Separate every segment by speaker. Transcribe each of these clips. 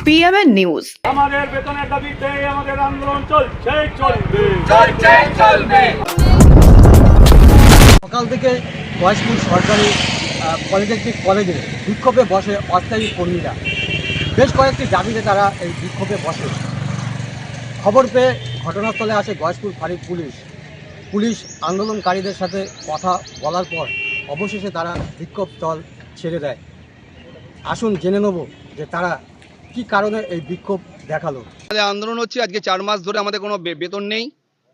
Speaker 1: PMN news.
Speaker 2: আমাদের বেতনের দাবিতে আমাদের আন্দোলন চলবে।
Speaker 3: সকাল থেকে গয়েশপুর সরকারি পলিটেকনিক কলেজে বিক্ষোভে বসে অস্থায়ী কর্মীরা। বেশ কয়েকটি দাবিতে তারা এই বিক্ষোভে বসে। খবর পেয়ে ঘটনাস্থলে আসে গয়েশপুর ফাঁড়ির পুলিশ আন্দোলনকারীদের সাথে কথা বলার পর অবশেষে তারা বিক্ষোভ স্থল ছেড়ে দেয়। আসুন জেনে নেব যে তারা কি কারণে এই বিক্ষোভ দেখালো।
Speaker 4: আমাদের আন্দোলন হচ্ছে আজকে 4 মাস ধরে আমাদের কোনো বেতন নেই।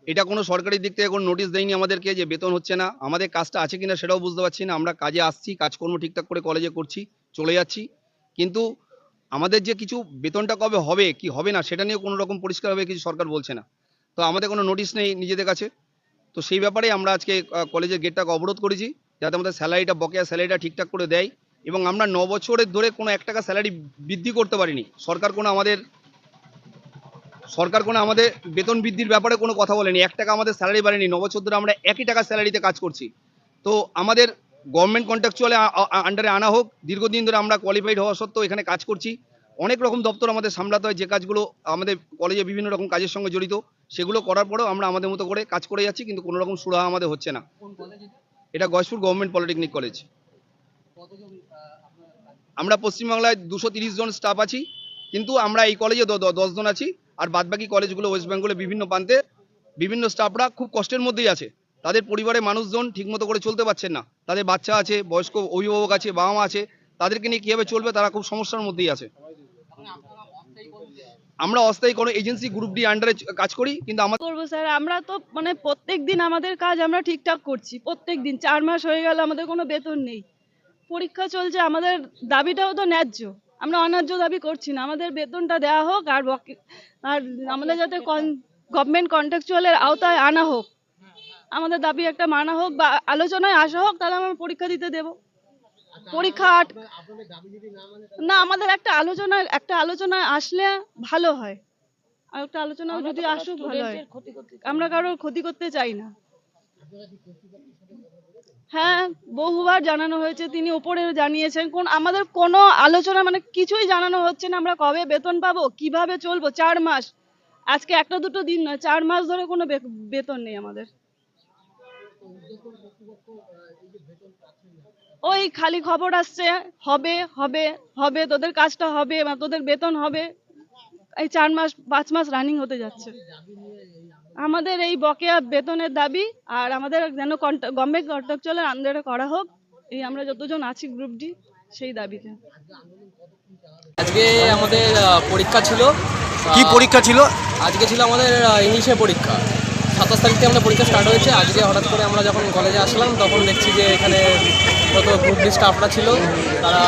Speaker 4: এটা কোনো সরকারি দিক থেকে কোনো নোটিশ দেয়নি আমাদেরকে যে বেতন হচ্ছে না। আমাদের কাজটা আছে কিনা সেটাও বুঝতে পারছি না। আমরা কাজে আসছি, কাজকর্ম ঠিকঠাক করে কলেজে করছি, চলে যাচ্ছি, কিন্তু আমাদের যে কিছু বেতনটা কবে হবে কি হবে না সেটা নিয়ে কোনো রকম পরিষ্কারভাবে কিছু সরকার বলছে না। তো আমাদের কোনো নোটিশ নেই নিজেদের কাছে। তো সেই ব্যাপারে আমরা আজকে কলেজের গেটটাকে অবরোধ করেছি যাতে আমাদের স্যালারিটা, বকেয়া স্যালারিটা ঠিকঠাক করে দেয়। এবং আমরা 9 বছরের ধরে কোনো 1 টাকা স্যালারি বৃদ্ধি করতে পারিনি। সরকার কোনো আমাদের বেতন বৃদ্ধির ব্যাপারে কোনো কথা বলেনি। 1 টাকা আমাদের স্যালারি বাড়েনি। 9 বছর ধরে আমরা একই টাকা স্যালারিতে কাজ করছি। তো আমাদের গভর্নমেন্ট কন্ট্রাকচুয়ালে আন্ডারে আনা হোক। দীর্ঘদিন ধরে আমরা কোয়ালিফাইড হওয়া সত্ত্বেও এখানে কাজ করছি। অনেক রকম দপ্তর আমাদের সামলাতে হয়, যে কাজগুলো আমাদের কলেজে বিভিন্ন রকম কাজের সঙ্গে জড়িত, সেগুলো করার পরেও আমরা আমাদের মতো করে কাজ করে যাচ্ছি, কিন্তু কোনো রকম সুরাহা আমাদের হচ্ছে না। এটা গয়েশপুর গভর্নমেন্ট পলিটেকনিক কলেজ। আমরা পশ্চিমবাংলায় 230 জন স্টাফ আছি, কিন্তু আমরা এই কলেজে 10 জন আছি। আর বাদবাকি কলেজগুলো ওয়েস্ট বেঙ্গলে বিভিন্ন প্রান্তে বিভিন্ন স্টাফরা খুব কষ্টের মধ্যেই আছে। তাদের পরিবারের মানুষজন ঠিকমতো করে চলতে পারছেন না। তাদের বাচ্চা আছে, বয়স্ক অভিভাবক আছে, বাবা মা আছে, তাদেরকে নিয়ে কীভাবে চলবে তারা খুব সমস্যার মধ্যেই আছে। আমরা অস্থায়ী কোনো এজেন্সি গ্রুপ ডি আন্ডারে কাজ করি, কিন্তু আমাদের
Speaker 5: করবো স্যার, আমরা তো প্রত্যেক দিন আমাদের কাজ আমরা ঠিকঠাক করছি। প্রত্যেক দিন 4 মাস হয়ে গেল আমাদের কোনো বেতন নেই। পরীক্ষা চলছে, আমাদের দাবিটাও তো ন্যায্য। আমরা অন্যায্য দাবি করছি না, আমাদের বেতনটা দেওয়া হোক আর আমাদের যাতে গভর্নমেন্ট কন্ট্রাকচুয়ালের আওতায় আনা হোক, আমাদের দাবি একটা মানা হোক বা আলোচনায় আসা হোক, তাহলে আমরা পরীক্ষা দিতে দেব। পরীক্ষা না, আমাদের একটা আলোচনায় আসলে ভালো হয়। আর একটা আলোচনা যদি আসুক ভালো হয়। আমরা কারোর ক্ষতি করতে চাই না। হ্যাঁ, বহুবার জানানো হয়েছে, তিনি উপরে জানিয়েছেন। আমাদের কোনো আলোচনা কিছুই জানানো হচ্ছে না। আমরা কবে বেতন পাবো, কিভাবে চলবো? 4 মাস, আজকে 1-2 দিন নয়, 4 মাস ধরে কোনো বেতন নেই আমাদের। ওই খালি খবর আসছে, হবে হবে হবে, তোদের কাজটা হবে বা তোদের বেতন হবে। এই 4 মাস 5 মাস রানিং হতে যাচ্ছে। আমাদের এই বকেয়া বেতনের দাবি আর আমাদের যেন গভর্নমেন্ট কন্ট্রাকচুয়ালের আন্ডারে করা হোক, এই আমরা যতজন আছি গ্রুপ ডি, সেই দাবিতে।
Speaker 6: আজকে আমাদের পরীক্ষা ছিল।
Speaker 3: কি পরীক্ষা ছিল?
Speaker 6: আজকে ছিল আমাদের ইংলিশের পরীক্ষা। 27 তারিখ থেকে আমাদের পরীক্ষা স্টার্ট হয়েছে। আজকে হঠাৎ করে আমরা যখন কলেজে আসলাম তখন দেখছি যে এখানে যত গ্রুপ ডি স্টাফরা ছিল তারা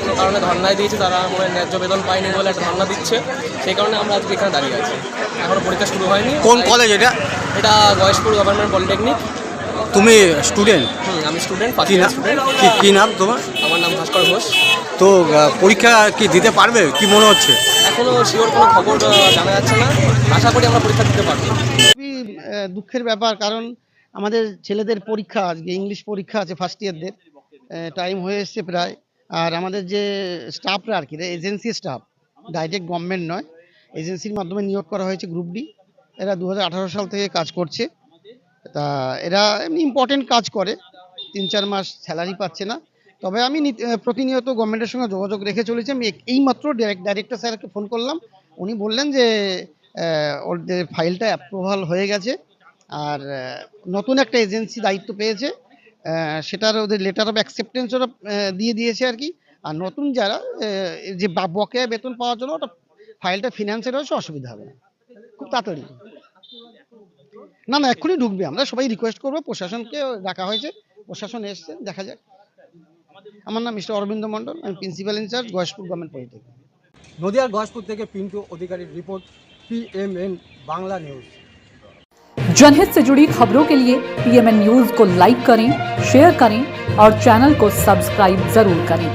Speaker 6: কোনো কারণে ধর্নায় দিয়েছে। তারা মনে ন্যায্য বেতন পায়নি বলে একটা ধর্না দিচ্ছে। সেই কারণে আমরা আজকে এখানে দাঁড়িয়ে আছি। এখনও পরীক্ষা শুরু হয়নি।
Speaker 3: কোন কলেজ এটা?
Speaker 6: এটা গয়েশপুর গভর্নমেন্ট পলিটেকনিক।
Speaker 3: তুমি স্টুডেন্ট?
Speaker 6: আমি স্টুডেন্ট, ফার্স্ট স্টুডেন্ট।
Speaker 3: কি নাম তোমার?
Speaker 6: আমার নাম ভাস্কর ঘোষ।
Speaker 3: তো পরীক্ষা কি দিতে পারবে কি মনে হচ্ছে?
Speaker 6: এখনও শিওর কোনো খবর জানা যাচ্ছে না। আশা করি আমরা পরীক্ষা দিতে পারবো।
Speaker 7: খুবই দুঃখের ব্যাপার, কারণ আমাদের ছেলেদের পরীক্ষা, আজকে ইংলিশ পরীক্ষা আছে ফার্স্ট ইয়ারদের। টাইম হয়ে এসছে প্রায়। আর আমাদের যে স্টাফরা আর কি, এজেন্সি স্টাফ, ডাইরেক্ট গভর্নমেন্ট নয়, এজেন্সির মাধ্যমে নিয়োগ করা হয়েছে গ্রুপ ডি। এরা 2018 সাল থেকে কাজ করছে। তা এরা এমনি ইম্পর্টেন্ট কাজ করে, 3-4 মাস স্যালারি পাচ্ছে না। তবে আমি প্রতিনিয়ত গভর্নমেন্টের সঙ্গে যোগাযোগ রেখে চলেছি। আমি এইমাত্র ডাইরেক্টর স্যারকে ফোন করলাম, উনি বললেন যে ওদের ফাইলটা অ্যাপ্রুভাল হয়ে গেছে আর নতুন একটা এজেন্সি দায়িত্ব পেয়েছে, সেটার ওদের লেটার অফ অ্যাকসেপ্টেন্স ওরা দিয়ে দিয়েছে আর কি। আর নতুন যারা যে বকেয়া বেতন পাওয়ার জন্য ওটা ফাইলটা ফিনান্সের হয়েছে, অসুবিধা হবে না, খুব তাড়াতাড়ি। না এক্ষুনি ঢুকবে। আমরা সবাই রিকোয়েস্ট করবো, প্রশাসনকে ডাকা হয়েছে, প্রশাসন এসছে, দেখা যাক। আমার নাম মিস্টার অরবিন্দ মণ্ডল, আমি principal in charge, Gayeshpur government polytechnic.
Speaker 3: নদিয়ার গয়েশপুর থেকে পিন্টু अधिकारी रिपोर्ट, PMN बांग्ला न्यूज़।
Speaker 1: जनहित से जुड़ी खबरों के लिए PMN न्यूज को लाइक करें, शेयर करें और चैनल को सब्सक्राइब जरूर करें।